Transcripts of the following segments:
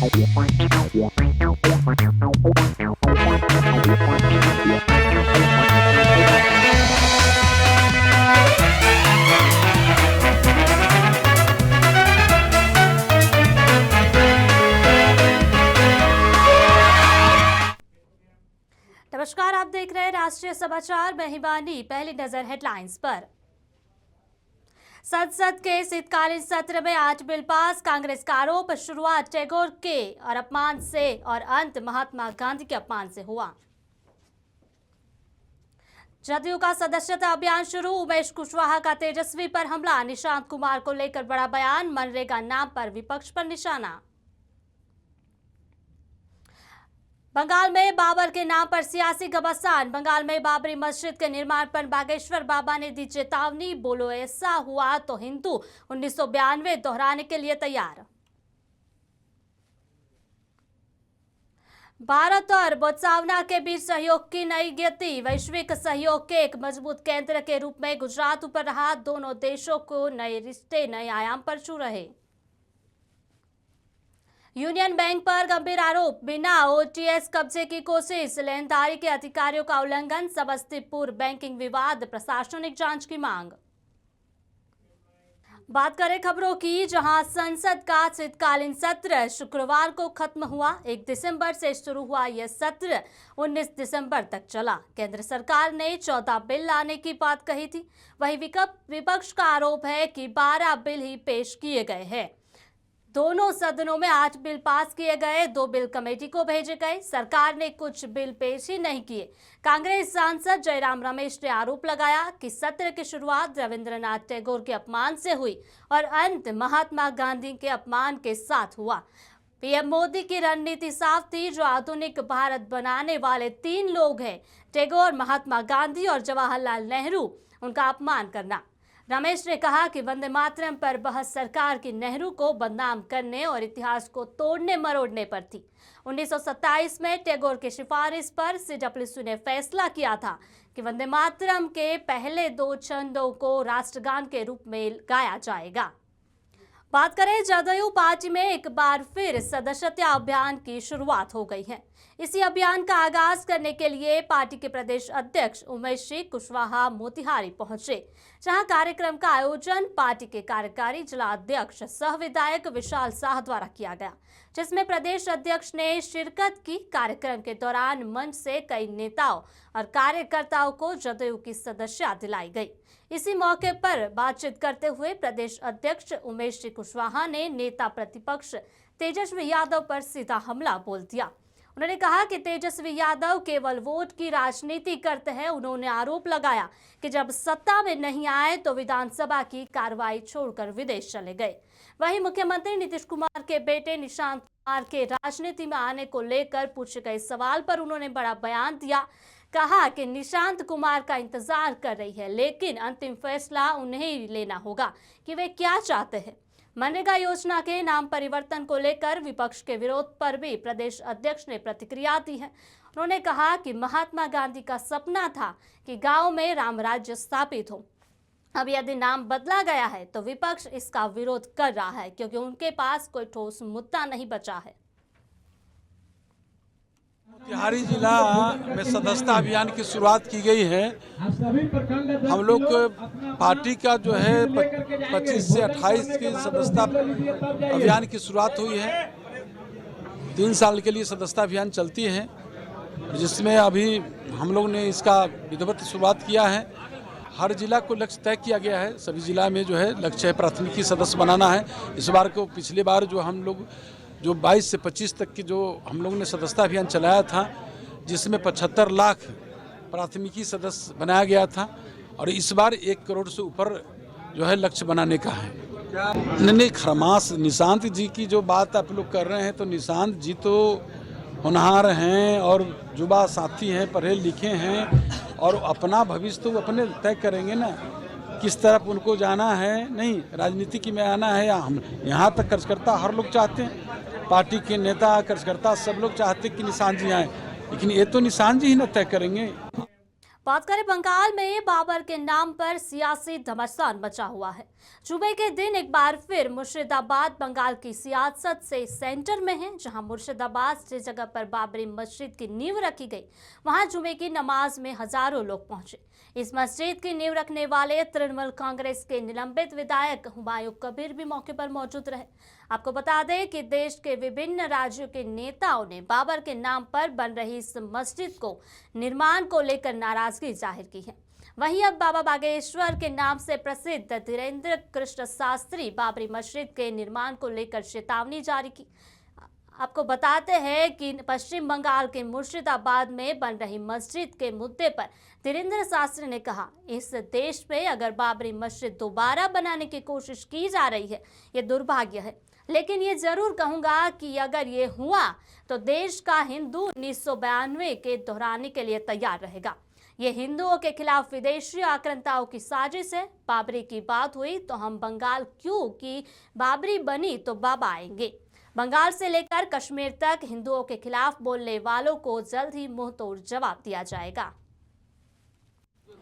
नमस्कार, आप देख रहे हैं राष्ट्रीय समाचार। मैं हिमानी। पहली नजर हेडलाइंस पर। संसद के शीतकालीन सत्र में आज बिल पास। कांग्रेस का आरोप, शुरुआत टैगोर के और अपमान से और अंत महात्मा गांधी के अपमान से हुआ। जदयू का सदस्यता अभियान शुरू। उमेश कुशवाहा का तेजस्वी पर हमला। निशांत कुमार को लेकर बड़ा बयान। मनरेगा नाम पर विपक्ष पर निशाना। बंगाल में बाबर के नाम पर सियासी घमासान। बंगाल में बाबरी मस्जिद के निर्माण पर बागेश्वर बाबा ने दी चेतावनी। बोलो ऐसा हुआ तो हिंदू 1992 दोहराने के लिए तैयार। भारत और बोत्सवाना के बीच सहयोग की नई गति। वैश्विक सहयोग के एक मजबूत केंद्र के रूप में गुजरात उभर रहा। दोनों देशों को नए रिश्ते नए आयाम पर छू रहे। यूनियन बैंक पर गंभीर आरोप। बिना ओटीएस कब्जे की कोशिश। लेनदारी के अधिकारियों का उल्लंघन। समस्तीपुर बैंकिंग विवाद, प्रशासनिक जांच की मांग। बात करें खबरों की, जहां संसद का शीतकालीन सत्र शुक्रवार को खत्म हुआ। 1 दिसंबर से शुरू हुआ यह सत्र 19 दिसंबर तक चला। केंद्र सरकार ने 14 बिल लाने की बात कही थी। वहीं विपक्ष का आरोप है कि 12 बिल ही पेश किए गए हैं। दोनों सदनों में 8 बिल पास किए गए, 2 बिल कमेटी को भेजे गए। सरकार ने कुछ बिल पेश ही नहीं किए। कांग्रेस सांसद जयराम रमेश ने आरोप लगाया कि सत्र की शुरुआत रविंद्रनाथ टैगोर के अपमान से हुई और अंत महात्मा गांधी के अपमान के साथ हुआ। पीएम मोदी की रणनीति साफ थी। जो आधुनिक भारत बनाने वाले 3 लोग हैं, टैगोर, महात्मा गांधी और जवाहरलाल नेहरू, उनका अपमान करना। रमेश ने कहा कि वंदे मातरम पर बहस सरकार की नेहरू को बदनाम करने और इतिहास को तोड़ने मरोड़ने पर थी। 1927 में टैगोर की सिफारिश पर सीडब्ल्यूसी ने फैसला किया था कि वंदे मातरम के पहले 2 छंदों को राष्ट्रगान के रूप में गाया जाएगा। बात करें जदयू पार्टी में एक बार फिर सदस्यता अभियान की शुरुआत हो गई है। इसी अभियान का आगाज करने के लिए पार्टी के प्रदेश अध्यक्ष उमेश कुशवाहा मोतिहारी पहुंचे, जहां कार्यक्रम का आयोजन पार्टी के कार्यकारी जिला अध्यक्ष सह विधायक विशाल शाह द्वारा किया गया, जिसमें प्रदेश अध्यक्ष ने शिरकत की। कार्यक्रम के दौरान मंच से कई नेताओं और कार्यकर्ताओं को जदयू की सदस्यता दिलाई गई। इसी मौके पर बातचीत करते हुए प्रदेश अध्यक्ष उमेश कुशवाहा ने नेता प्रतिपक्ष तेजस्वी यादव पर सीधा हमला बोल दिया। उन्होंने कहा कि तेजस्वी यादव केवल वोट की राजनीति करते हैं। उन्होंने आरोप लगाया कि जब सत्ता में नहीं आए तो विधानसभा की कार्रवाई छोड़कर विदेश चले गए। वहीं मुख्यमंत्री नीतीश कुमार के बेटे निशांत कुमार के राजनीति में आने को लेकर पूछे गए सवाल पर उन्होंने बड़ा बयान दिया। कहा कि निशांत कुमार का इंतजार कर रही है, लेकिन अंतिम फैसला उन्हें ही लेना होगा कि वे क्या चाहते हैं। मनरेगा योजना के नाम परिवर्तन को लेकर विपक्ष के विरोध पर भी प्रदेश अध्यक्ष ने प्रतिक्रिया दी है। उन्होंने कहा कि महात्मा गांधी का सपना था कि गांव में राम राज्य स्थापित हो। अब यदि नाम बदला गया है तो विपक्ष इसका विरोध कर रहा है, क्योंकि उनके पास कोई ठोस मुद्दा नहीं बचा है। मोतिहारी जिला में सदस्यता अभियान की शुरुआत की गई है। हम लोग पार्टी का जो है 25 से 28 की सदस्यता अभियान की शुरुआत हुई है। 3 साल के लिए सदस्यता अभियान चलती है, जिसमें अभी हम लोग ने इसका विधिवत शुरुआत किया है। हर जिला को लक्ष्य तय किया गया है। सभी जिला में जो है लक्ष्य है प्राथमिकी सदस्य बनाना है। इस बार को पिछली बार जो हम लोग 22 से 25 तक की जो हम लोगों ने सदस्यता अभियान चलाया था, जिसमें 75 लाख प्राथमिकी सदस्य बनाया गया था, और इस बार 1 करोड़ से ऊपर जो है लक्ष्य बनाने का है। नहीं, खरमास निशांत जी की जो बात आप लोग कर रहे हैं, तो निशांत जी तो होनहार हैं और युवा साथी हैं, पढ़े लिखे हैं, और अपना भविष्य तो अपने तय करेंगे ना, किस तरफ उनको जाना है। नहीं, राजनीति में आना है या हम यहाँ तक कार्यकर्ता हर लोग चाहते हैं, पार्टी के नेता कार्यकर्ता सब लोग चाहते हैं कि निशांत जी आए, लेकिन ये तो निशांत जी ही न तय करेंगे। बात करें बंगाल में बाबर के नाम पर सियासी घमासान मचा हुआ है। जुमे के दिन एक बार फिर मुर्शिदाबाद बंगाल की सियासत से सेंटर में है, जहां मुर्शिदाबाद जिस जगह पर बाबरी मस्जिद की नींव रखी गई, वहां जुमे की नमाज में हजारों लोग पहुंचे। इस मस्जिद की नींव रखने वाले तृणमूल कांग्रेस के निलंबित विधायक हुमायूं कबीर भी मौके पर मौजूद रहे। आपको बता दें कि देश के विभिन्न राज्यों के नेताओं ने बाबर के नाम पर बन रही इस मस्जिद को निर्माण को लेकर नाराजगी जाहिर की है। वहीं अब बाबा बागेश्वर के नाम से प्रसिद्ध धीरेन्द्र कृष्ण शास्त्री बाबरी मस्जिद के निर्माण को लेकर चेतावनी जारी की। आपको बताते हैं कि पश्चिम बंगाल के मुर्शिदाबाद में बन रही मस्जिद के मुद्दे पर धीरेन्द्र शास्त्री ने कहा, इस देश में अगर बाबरी मस्जिद दोबारा बनाने की कोशिश की जा रही है, ये दुर्भाग्य है। लेकिन ये जरूर कहूंगा कि अगर ये हुआ तो देश का हिंदू 1992 के दोहराने के लिए तैयार रहेगा। ये हिंदुओं के खिलाफ विदेशी आक्रांताओं की साजिश है। बाबरी की बात हुई तो हम बंगाल क्यों कि बाबरी बनी तो बाबा आएंगे। बंगाल से लेकर कश्मीर तक हिंदुओं के खिलाफ बोलने वालों को जल्द ही मुंह तोड़ जवाब दिया जाएगा।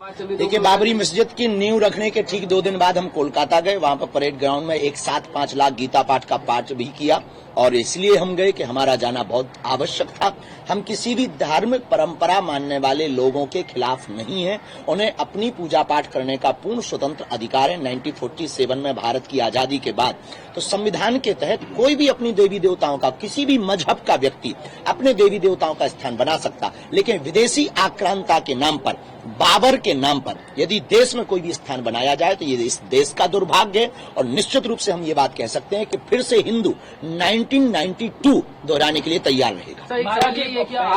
देखिए, बाबरी मस्जिद की नींव रखने के ठीक 2 दिन बाद हम कोलकाता गए। वहां पर परेड ग्राउंड में एक साथ 5 लाख गीता पाठ का पाठ भी किया और इसलिए हम गए कि हमारा जाना बहुत आवश्यक था। हम किसी भी धार्मिक परंपरा मानने वाले लोगों के खिलाफ नहीं हैं। उन्हें अपनी पूजा पाठ करने का पूर्ण स्वतंत्र अधिकार है। 1947 में भारत की आजादी के बाद तो संविधान के तहत कोई भी अपनी देवी देवताओं का, किसी भी मजहब का व्यक्ति अपने देवी देवताओं का स्थान बना सकता, लेकिन विदेशी आक्रांता के नाम पर, बाबर के नाम पर यदि देश में कोई भी स्थान बनाया जाए तो ये इस देश का दुर्भाग्य है। और निश्चित रूप से हम ये बात कह सकते हैं कि फिर से हिंदू 1992 दोहराने के लिए तैयार रहेगा।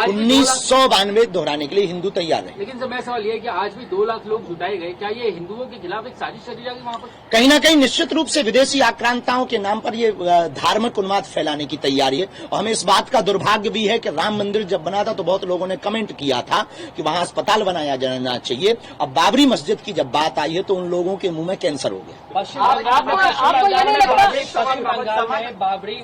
1992 दोहराने के लिए हिंदू तैयार रहेगा। लेकिन सर, सवाल ये है कि आज भी 2 लाख लोग जुटाए गए, क्या ये हिंदुओं के खिलाफ एक साजिश चली जाएगी वहाँ पर? कहीं ना कहीं निश्चित रूप से विदेशी आक्रांताओं के नाम पर ये धार्मिक उन्माद फैलाने की तैयारी है। और हमें इस बात का दुर्भाग्य भी है कि राम मंदिर जब बना था तो बहुत लोगों ने कमेंट किया था कि वहां अस्पताल बनाया जाना चाहिए। अब बाबरी मस्जिद की जब बात आई है तो उन लोगों के मुंह में कैंसर हो गया। आपको ये नहीं लगता पश्चिम बंगाल में बाबरी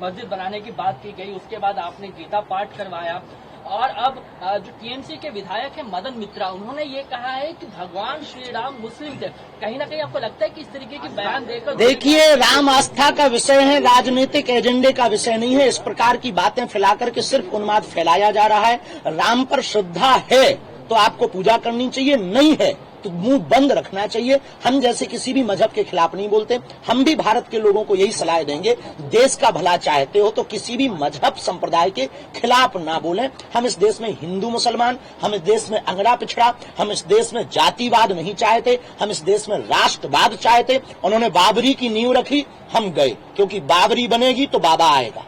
मस्जिद बनाने की बात की गई, उसके बाद आपने गीता पाठ करवाया और अब जो टीएमसी के विधायक हैं मदन मित्रा, उन्होंने ये कहा है कि भगवान श्री राम मुस्लिम थे। कहीं ना कहीं आपको लगता है कि इस तरीके की बयान देकर, देखिए, राम आस्था का विषय है, राजनीतिक एजेंडे का विषय नहीं है। इस प्रकार की बातें फैलाकर के सिर्फ उन्माद फैलाया जा रहा है। राम पर श्रद्धा है तो आपको पूजा करनी चाहिए, नहीं है तो मुंह बंद रखना चाहिए। हम जैसे किसी भी मजहब के खिलाफ नहीं बोलते। हम भी भारत के लोगों को यही सलाह देंगे, देश का भला चाहते हो तो किसी भी मजहब संप्रदाय के खिलाफ ना बोलें। हम इस देश में हिंदू मुसलमान, हम इस देश में अंगड़ा पिछड़ा, हम इस देश में जातिवाद नहीं चाहते, हम इस देश में राष्ट्रवाद चाहते। उन्होंने बाबरी की नींव रखी, हम गए, क्योंकि बाबरी बनेगी तो बाबा आएगा।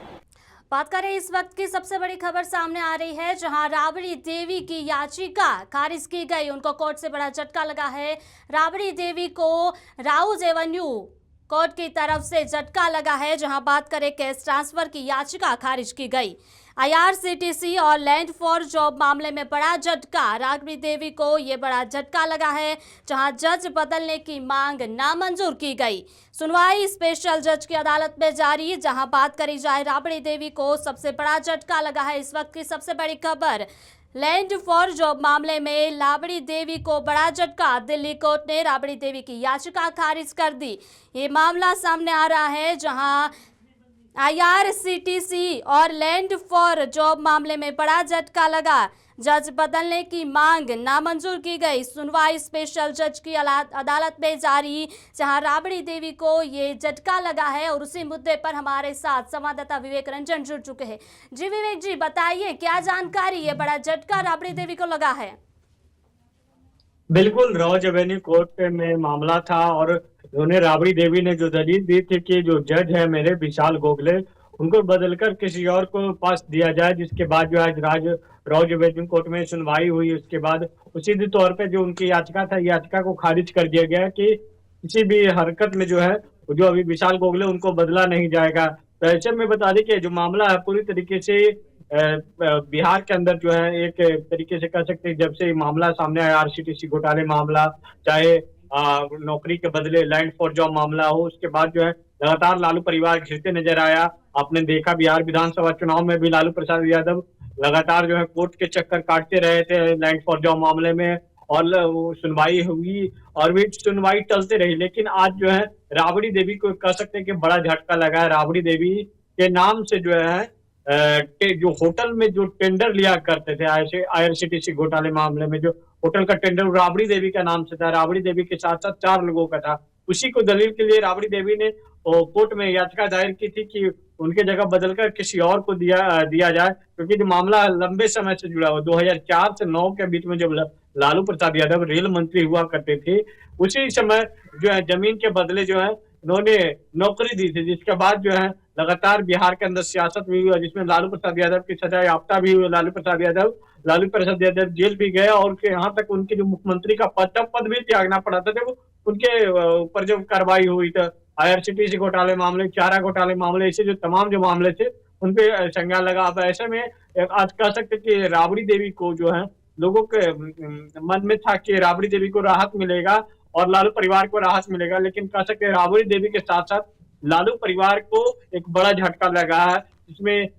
बात करें इस वक्त की सबसे बड़ी खबर सामने आ रही है, जहां राबड़ी देवी की याचिका खारिज की गई। उनको कोर्ट से बड़ा झटका लगा है। राबड़ी देवी को राउज एवेन्यू कोर्ट की तरफ से झटका लगा है, जहां बात करें केस ट्रांसफर की याचिका खारिज की गई। IRCTC और लैंड फॉर जॉब मामले में बड़ा झटका। राबड़ी देवी को ये बड़ा झटका लगा है, जहां जज बदलने की मांग नामंजूर की गई। सुनवाई स्पेशल जज की अदालत में जारी। जहां बात करी जाए राबड़ी देवी को सबसे बड़ा झटका लगा है। इस वक्त की सबसे बड़ी खबर, लैंड फॉर जॉब मामले में राबड़ी देवी को बड़ा झटका। दिल्ली कोर्ट ने राबड़ी देवी की याचिका खारिज कर दी। ये मामला सामने आ रहा है, जहां IRCTC और लैंड फॉर जॉब मामले में बड़ा झटका लगा। जज बदलने की मांग नामंजूर की गई। सुनवाई स्पेशल जज की अदालत में जारी, जहां राबड़ी देवी को ये झटका लगा है। और उसी मुद्दे पर हमारे साथ संवाददाता विवेक रंजन जुड़ चुके हैं। जी विवेक जी, बताइए क्या जानकारी, ये बड़ा झटका राबड़ी देवी को लगा है? बिल्कुल, रॉज एवेन्यू कोर्ट में मामला था और उन्हें राबड़ी देवी ने जो दलील दी थी कि जो जज है मेरे विशाल गोखले, उनको बदलकर किसी और को पास दिया जाए, जिसके बाद जो आज रॉज एवेन्यू कोर्ट में सुनवाई हुई। उसके बाद उसी तौर पे जो उनकी याचिका था, याचिका को खारिज कर दिया गया कि किसी भी हरकत में जो है जो अभी विशाल गोखले उनको बदला नहीं जाएगा। तो ऐसे में बता दें कि जो मामला है पूरी तरीके से बिहार के अंदर जो है एक तरीके से कह सकते हैं, जब से मामला सामने आया, RCTC घोटाले मामला, चाहे नौकरी के बदले लैंड फॉर जॉब मामला हो, उसके बाद जो है लगातार लालू परिवार घिरते नजर आया। आपने देखा बिहार विधानसभा चुनाव में भी लालू प्रसाद यादव लगातार जो है कोर्ट के चक्कर काटते रहे थे लैंड फॉर जॉब मामले में। और वो सुनवाई हुई और भी सुनवाई टलते रही। लेकिन आज जो है राबड़ी देवी को कह सकते हैं कि बड़ा झटका लगा है। राबड़ी देवी के नाम से जो है जो होटल में जो टेंडर लिया करते थे IRCTC घोटाले मामले में, जो होटल का टेंडर राबड़ी देवी का नाम से था, राबड़ी देवी के साथ साथ 4 लोगों का था। उसी को दलील के लिए राबड़ी देवी ने कोर्ट में याचिका दायर की थी कि उनके जगह बदलकर किसी और को दिया जाए, क्योंकि जो मामला लंबे समय से जुड़ा हुआ 2004 से 9 के बीच में जब लालू प्रसाद यादव रेल मंत्री हुआ करते थे, उसी समय जो है जमीन के बदले जो है उन्होंने नौकरी दी थी, जिसके बाद जो है लगातार बिहार के अंदर सियासत भी हुई, जिसमें लालू प्रसाद यादव की सजा याफ्ता भी हुई। लालू प्रसाद यादव जेल भी गए और यहाँ तक उनके जो मुख्यमंत्री का पद भी त्यागना पड़ा था जब उनके ऊपर जो कार्रवाई हुई था। IRCTC घोटाले मामले, चारा घोटाले मामले, ऐसे जो तमाम जो मामले थे उन पे संज्ञान लगा। अब ऐसे में आज कह सकते कि राबड़ी देवी को जो है लोगों के मन में था कि राबड़ी देवी को राहत मिलेगा और लालू परिवार को राहत मिलेगा, लेकिन कह सकते राबड़ी देवी के साथ साथ लालू परिवार को एक बड़ा झटका लगा है, जिसमें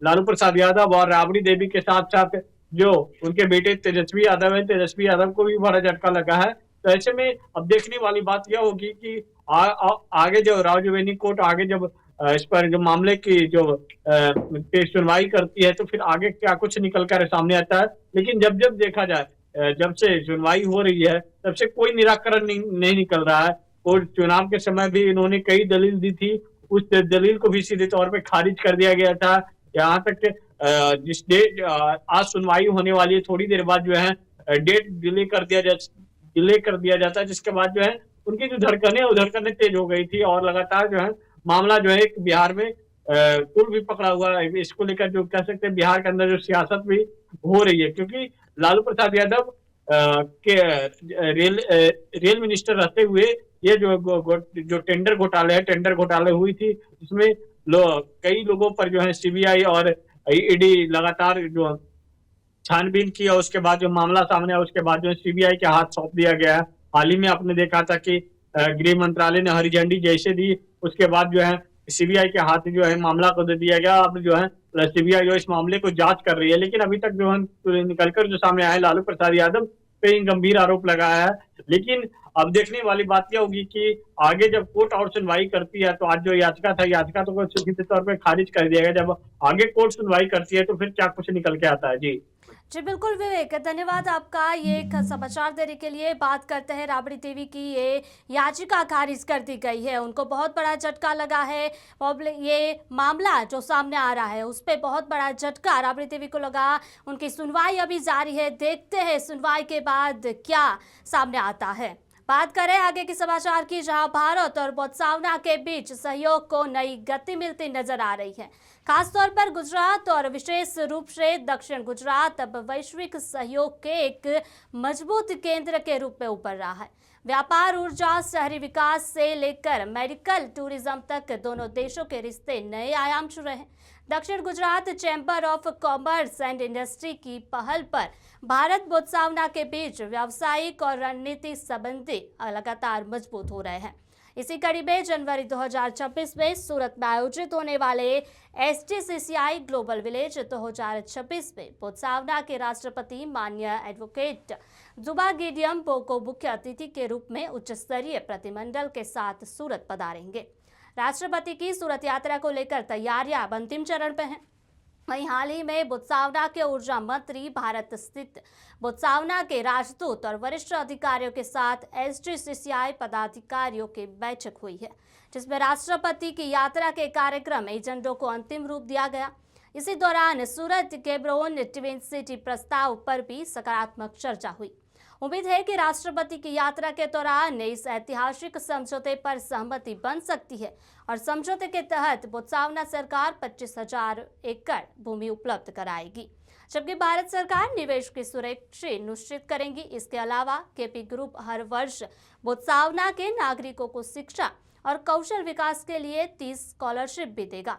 लालू प्रसाद यादव और राबड़ी देवी के साथ साथ जो उनके बेटे तेजस्वी यादव है, तेजस्वी यादव को भी बड़ा झटका लगा है। तो ऐसे में अब देखने वाली बात यह होगी कि आगे जो राजवेनी कोर्ट आगे जब इस पर जो मामले की जो सुनवाई करती है तो फिर आगे क्या कुछ निकल कर सामने आता है। लेकिन जब देखा जाए, जब से सुनवाई हो रही है तब से कोई निराकरण नहीं निकल रहा है। और चुनाव के समय भी इन्होंने कई दलील दी थी, उस दलील को भी सीधे तौर पे खारिज कर दिया गया था। यहाँ तक जिस डेट आज सुनवाई होने वाली है, थोड़ी देर बाद जो है डेट डिले कर दिया जाता है, जिसके बाद जो है उनकी जो धड़कनें तेज हो गई थी और लगातार जो है मामला जो है बिहार में कुल भी पकड़ा हुआ है। इसको लेकर जो कह सकते हैं बिहार के अंदर जो सियासत भी हो रही है, क्योंकि लालू प्रसाद यादव के रेल मिनिस्टर रहते हुए ये जो टेंडर घोटाले हुई थी, इसमें कई लोगों पर जो है CBI और ED लगातार जो छानबीन की और उसके बाद जो मामला सामने आया उसके बाद जो CBI के हाथ सौंप दिया गया है। हाल ही में आपने देखा था कि गृह मंत्रालय ने हरी झंडी जैसे दी, उसके बाद जो है CBI के हाथ जो है मामला को दे दिया गया। अब जो है CBI जो इस मामले को जांच कर रही है, लेकिन अभी तक जो है निकलकर जो सामने आया लालू प्रसाद यादव पे गंभीर आरोप लगाया है। लेकिन अब देखने वाली बात यह होगी कि आगे जब कोर्ट और सुनवाई करती है तो आज जो याचिका तो सीधे तौर पर खारिज कर दिया गया। जब आगे कोर्ट सुनवाई करती है तो फिर क्या कुछ निकल के आता है। जी बिल्कुल विवेक, धन्यवाद आपका ये एक समाचार देने के लिए। बात करते हैं राबड़ी देवी की, ये याचिका खारिज कर दी गई है, उनको बहुत बड़ा झटका लगा है। ये मामला जो सामने आ रहा है उस पर बहुत बड़ा झटका राबड़ी देवी को लगा। उनकी सुनवाई अभी जारी है, देखते हैं सुनवाई के बाद क्या सामने आता है। बात करें आगे के समाचार की, जहां भारत और बोत्सवाना के बीच सहयोग को नई गति मिलती नजर आ रही है। खासतौर पर गुजरात और विशेष रूप से दक्षिण गुजरात अब वैश्विक सहयोग के एक मजबूत केंद्र के रूप में उभर रहा है। व्यापार, ऊर्जा, शहरी विकास से लेकर मेडिकल टूरिज्म तक दोनों देशों के रिश्ते नए आयाम छू रहे हैं। दक्षिण Gujarat chamber of commerce and industry की पहल पर भारत बोत्सवाना के बीच व्यावसायिक और रणनीतिक संबंध लगातार मजबूत हो रहे हैं। इसी कड़ी में जनवरी 2026 में सूरत में आयोजित होने वाले STCCI ग्लोबल विलेज 2026 में बोत्सवाना के राष्ट्रपति माननीय एडवोकेट जुबा गिडियम बोको मुख्य अतिथि के रूप में उच्च स्तरीय प्रतिनिधिमंडल के साथ सूरत पधारेंगे। राष्ट्रपति की सूरत यात्रा को लेकर तैयारियां अंतिम चरण पर हैं। वहीं हाल ही में बोत्सवाना के ऊर्जा मंत्री, भारत स्थित बोत्सवाना के राजदूत और वरिष्ठ अधिकारियों के साथ STCCI पदाधिकारियों की बैठक हुई है, जिसमें राष्ट्रपति की यात्रा के कार्यक्रम एजेंडों को अंतिम रूप दिया गया। इसी दौरान सूरत केब्रोन ट्विन सिटी प्रस्ताव पर भी सकारात्मक चर्चा हुई। उम्मीद है कि राष्ट्रपति की यात्रा के दौरान इस ऐतिहासिक समझौते पर सहमति बन सकती है और समझौते के तहत बोत्सवाना सरकार 25,000 एकड़ भूमि उपलब्ध कराएगी, जबकि भारत सरकार निवेश की सुरक्षा निश्चित करेगी। इसके अलावा केपी ग्रुप हर वर्ष बोत्सवाना के नागरिकों को शिक्षा और कौशल विकास के लिए 30 स्कॉलरशिप भी देगा।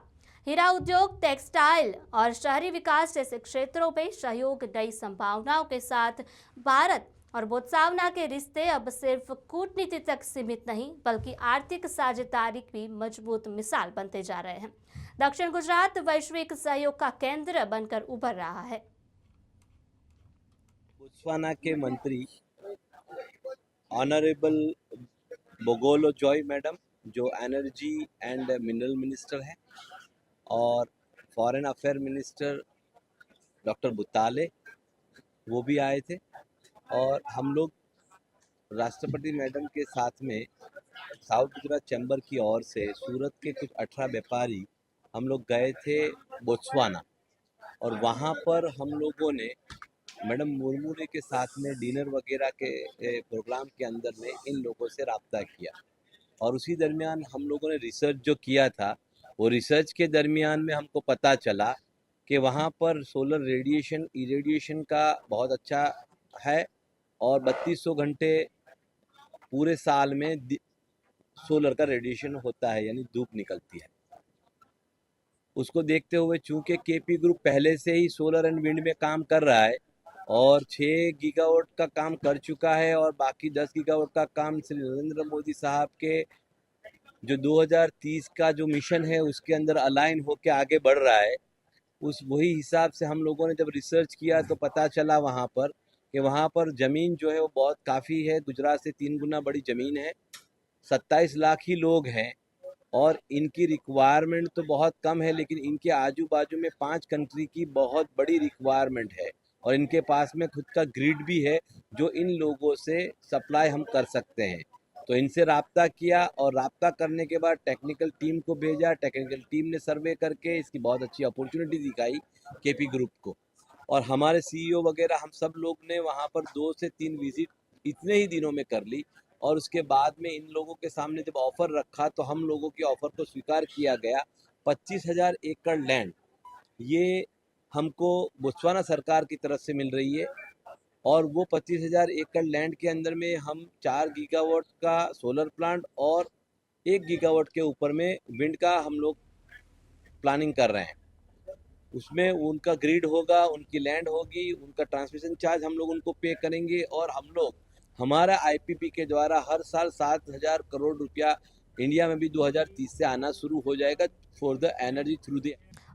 हीरा उद्योग, टेक्सटाइल और शहरी विकास जैसे क्षेत्रों में सहयोग नई संभावनाओं के साथ भारत और बोत्सवाना के रिश्ते अब सिर्फ कूटनीति तक सीमित नहीं बल्कि आर्थिक साझेदारी की मजबूत मिसाल बनते जा रहे हैं। दक्षिण गुजरात वैश्विक सहयोग का केंद्र बनकर उभर रहा है। बोत्सवाना के मंत्री ऑनरेबल बोगोलो जॉय मैडम, जो एनर्जी एंड मिनरल मिनिस्टर है, और फॉरेन अफेयर मिनिस्टर डॉक्टर बुताले, वो भी आए थे। और हम लोग राष्ट्रपति मैडम के साथ में साउथ गुजरात चैम्बर की ओर से सूरत के कुछ 18 व्यापारी हम लोग गए थे बोत्सवाना, और वहाँ पर हम लोगों ने मैडम मुर्मू के साथ में डिनर वगैरह के प्रोग्राम के अंदर में इन लोगों से रब्ता किया। और उसी दरमियान हम लोगों ने रिसर्च जो किया था, वो रिसर्च के दरमियान में हमको पता चला कि वहाँ पर सोलर रेडिएशन इरेडिएशन का बहुत अच्छा है, और 3200 घंटे पूरे साल में सोलर का रेडिएशन होता है, यानी धूप निकलती है। उसको देखते हुए चूंकि केपी ग्रुप पहले से ही सोलर एंड विंड में काम कर रहा है और 6 गीगावाट का काम कर चुका है, और बाकी 10 गीगावाट का काम श्री नरेंद्र मोदी साहब के जो 2030 का जो मिशन है उसके अंदर अलाइन होके आगे बढ़ रहा है, उस वही हिसाब से हम लोगों ने जब रिसर्च किया तो पता चला वहाँ पर कि वहाँ पर ज़मीन जो है वो बहुत काफ़ी है, गुजरात से 3 गुना बड़ी ज़मीन है, 27 लाख ही लोग हैं, और इनकी रिक्वायरमेंट तो बहुत कम है, लेकिन इनके आजू बाजू में 5 कंट्री की बहुत बड़ी रिक्वायरमेंट है, और इनके पास में खुद का ग्रिड भी है जो इन लोगों से सप्लाई हम कर सकते हैं। तो इनसे राब्ता किया, और राब्ता करने के बाद टेक्निकल टीम को भेजा। टेक्निकल टीम ने सर्वे करके इसकी बहुत अच्छी अपॉर्चुनिटी दिखाई केपी ग्रुप को, और हमारे सीईओ वगैरह हम सब लोग ने वहाँ पर 2 से 3 विजिट इतने ही दिनों में कर ली। और उसके बाद में इन लोगों के सामने जब ऑफ़र रखा तो हम लोगों के ऑफ़र को स्वीकार किया गया। 25,000 एकड़ लैंड ये हमको बोत्सवाना सरकार की तरफ से मिल रही है, और वो 25,000 एकड़ लैंड के अंदर में हम 4 गीगावाट का सोलर प्लांट और 1 गीगावाट के ऊपर में विंड का हम लोग प्लानिंग कर रहे हैं। उसमें उनका ग्रिड होगा, उनकी लैंड होगी, उनका ट्रांसमिशन चार्ज हम लोग उनको पे करेंगे, और हम लोग हमारा आईपीपी के द्वारा हर साल 7,000 करोड़ रुपया इंडिया में भी 2030 से आना शुरू हो जाएगा for the energy through the.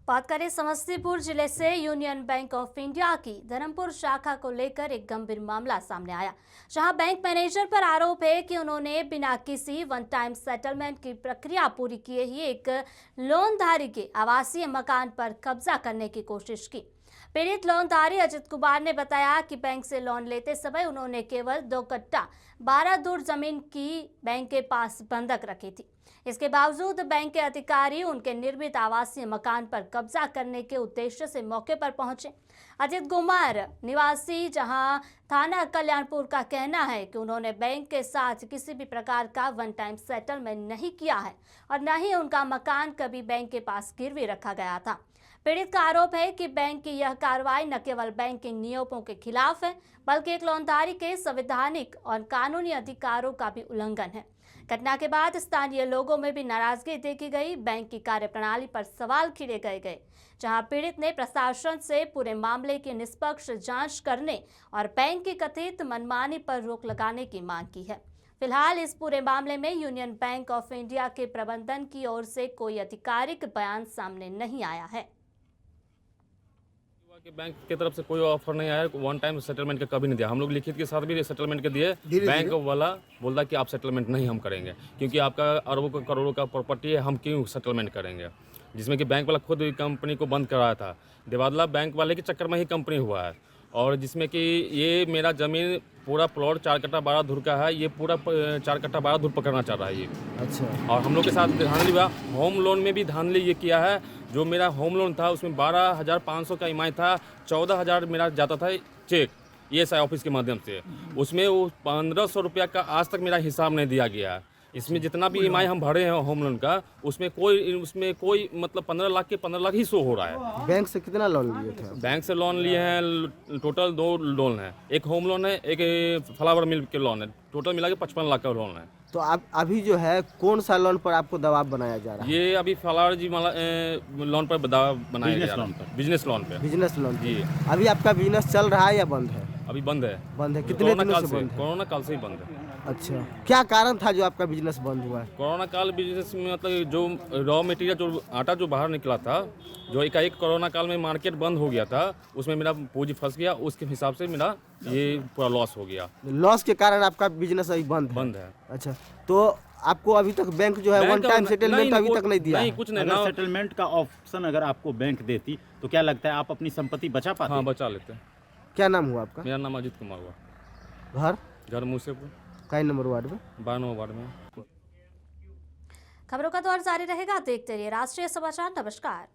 बात करें समस्तीपुर जिले से यूनियन बैंक ऑफ इंडिया की धर्मपुर शाखा को लेकर एक गंभीर मामला सामने आया, जहां बैंक मैनेजर पर आरोप है कि उन्होंने बिना किसी वन टाइम सेटलमेंट की प्रक्रिया पूरी किए ही एक लोनधारी के आवासीय मकान पर कब्जा करने की कोशिश की। पीड़ित लोनधारी अजित कुमार ने बताया कि बैंक से लोन लेते समय उन्होंने केवल 2 कट्टा 12 दूर जमीन की बैंक के पास बंधक रखी थी। इसके बावजूद बैंक के अधिकारी उनके निर्मित आवासीय मकान पर कब्जा करने के उद्देश्य से मौके पर पहुंचे। अजित कुमार निवासी जहां थाना कल्याणपुर का कहना है कि उन्होंने बैंक के साथ किसी भी प्रकार का वन टाइम सेटलमेंट नहीं किया है, और न ही उनका मकान कभी बैंक के पास गिरवी रखा गया था। पीड़ित का आरोप है कि बैंक की यह कार्रवाई न केवल बैंकिंग नियमों के खिलाफ है, बल्कि एक लोनधारी के संवैधानिक और कानूनी अधिकारों का भी उल्लंघन है। घटना के बाद स्थानीय लोगों में भी नाराजगी देखी गई। बैंक की कार्यप्रणाली पर सवाल खड़े गए, जहां पीड़ित ने प्रशासन से पूरे मामले की निष्पक्ष जांच करने और बैंक की कथित मनमानी पर रोक लगाने की मांग की है। फिलहाल इस पूरे मामले में यूनियन बैंक ऑफ इंडिया के प्रबंधन की ओर से कोई आधिकारिक बयान सामने नहीं आया है। कि बैंक की तरफ से कोई ऑफर नहीं आया, वन टाइम सेटलमेंट का कभी नहीं दिया। हम लोग लिखित के साथ भी सेटलमेंट के दिए, बैंक वाला बोलता कि आप सेटलमेंट नहीं हम करेंगे, क्योंकि आपका अरबों का करोड़ों का प्रॉपर्टी है, हम क्यों सेटलमेंट करेंगे। जिसमें कि बैंक वाला खुद कंपनी को बंद कराया था। देवादला बैंक वाले के चक्कर में ही कंपनी हुआ है, और जिसमें कि ये मेरा ज़मीन पूरा प्लॉट 4 कट्टा 12 धुर का है, ये पूरा 4 कट्टा 12 धुर पकड़ना चाह रहा है ये। अच्छा। और हम लोग के साथ धांधली हुआ, होम लोन में भी धांधली ये किया है। जो मेरा होम लोन था उसमें 12,500 का ईएमआई था, 14,000 मेरा जाता था चेक ESI ऑफिस के माध्यम से, उसमें वो 1,500 रुपया का आज तक मेरा हिसाब नहीं दिया गया। इसमें जितना भी ईएमआई हम भरे हैं होम लोन का, उसमें कोई मतलब 15 लाख के 15 लाख ही शो हो रहा है। बैंक से कितना लोन लिए थे? बैंक से लोन लिए हैं, टोटल 2 लोन है, एक होम लोन है, एक फ्लावर मिल के लोन है, टोटल मिला के 55 लाख का लोन है। तो आप अभी जो है कौन सा लोन पर आपको दबाव बनाया जा रहा है? ये अभी फ्लावर जी लोन पर दबाव बनाया जा रहा है, बिजनेस लोन पे। बिजनेस लोन जी। अभी आपका बिजनेस चल रहा है या बंद है? अभी बंद है। बंद है। कितने दिनों से बंद है? कोरोना काल से ही बंद है। अच्छा, क्या कारण था जो आपका बिजनेस बंद हुआ है? कोरोना काल बिजनेस में मतलब जो रॉ मटेरियल जो आटा जो बाहर निकला था, जो एकाएक कोरोना काल में मार्केट बंद हो गया था, उसमें मेरा पूंजी फंस गया, उसके हिसाब से मेरा ये पूरा लॉस हो गया। लॉस के कारण आपका बिजनेस अभी बंद है। अच्छा, तो आपको अभी तक बैंक जो है वन टाइम सेटलमेंट अभी तक नहीं दिया? नहीं, कुछ नहीं। अगर सेटलमेंट का ऑप्शन अगर आपको बैंक देती तो क्या लगता है आप अपनी संपत्ति बचा पाते? हाँ, बचा लेते हैं। क्या नाम हुआ आपका? मेरा नाम अजीत कुमार हुआ। घर मूसेपुर, कई नंबर वार्ड में? 92 वार्ड में। खबरों का दौर जारी रहेगा, देखते रहिए राष्ट्रीय समाचार। नमस्कार।